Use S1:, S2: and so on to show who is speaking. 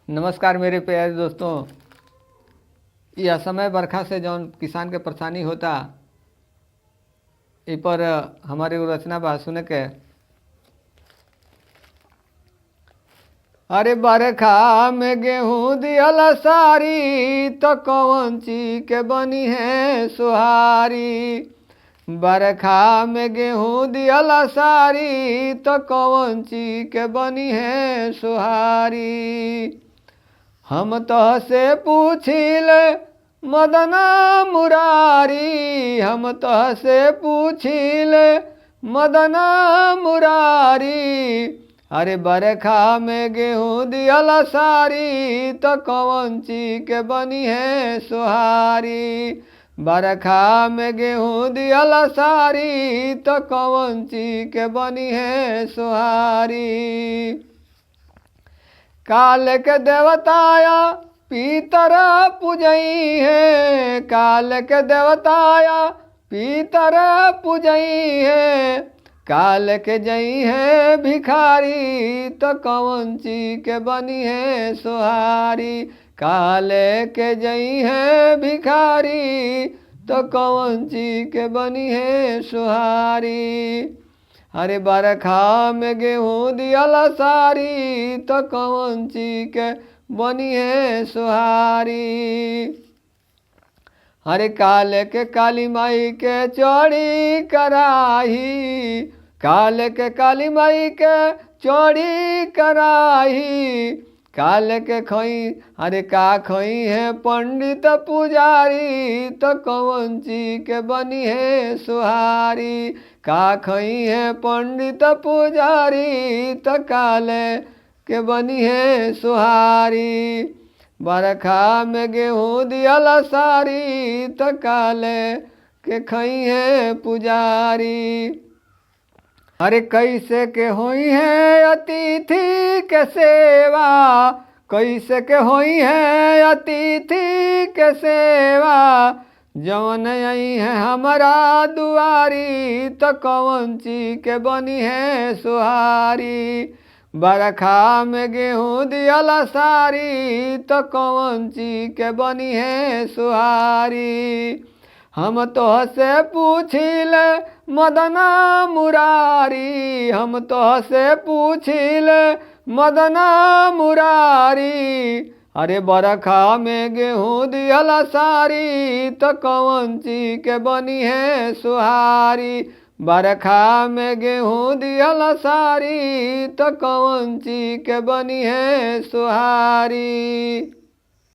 S1: नमस्कार मेरे प्यारे दोस्तों। यह समय बरखा से जौन किसान के परेशानी होता इ पर हमारे एगो रचना बा सुने के। अरे बरखा में गेहूँ दियल सारी तो कौन ची के बनी है सुहारी। बरखा में गेहूँ दियल सारी तो कौन ची के बनी है सुहारी। हम तो से पूछिल मदना मुरारी, हम तो से पूछिल मदना मुरारी। अरे बरखा में गेहूँ दियल सारी तो कौन ची के बनी है सुहारी। बरखा में गेहूँ दियल सारी तो कौन ची के बनी है सुहारी। काल के देवताया पीतर पूजई है, काल के देवताया पीतर पूजई है। काल के जई है भिखारी तो कौन ची के बनी है सुहारी। काल के जई है भिखारी तो कौन ची के बनी है सुहारी। अरे बरखा में गेहूँ दियल सारी तो कौन ची के बनी है सुहारी। अरे काल के काली माई के चौड़ी कराही, काल के काली माई के चौड़ी कराही। काल के खई अरे का खई है पंडित पुजारी तो कौन ची के बनी है सुहारी। का खई है पंडित पुजारी तो काल के बनी है सुहारी। बरखा में गेहूँ दियल सारी तो काल के खई है पुजारी। अरे कैसे के होई है अतिथि के सेवा, कैसे के होई है अतिथि के सेवा। जौन आई है हमारा दुआरी तो कौन ची के बनी है सुहारी। बरखा में गेहूँ दियल सारी तो कौन ची के बनी है सुहारी। हम तो से पूछिल मदना मुरारी, हम तो से पूछिल मदना मुरारी। अरे बरखा में गेहूँ दियल सारी तो कौन ची के बनी है सुहारी। बरखा में गेहूँ दियल सारी तो कौन ची के बनी है सुहारी।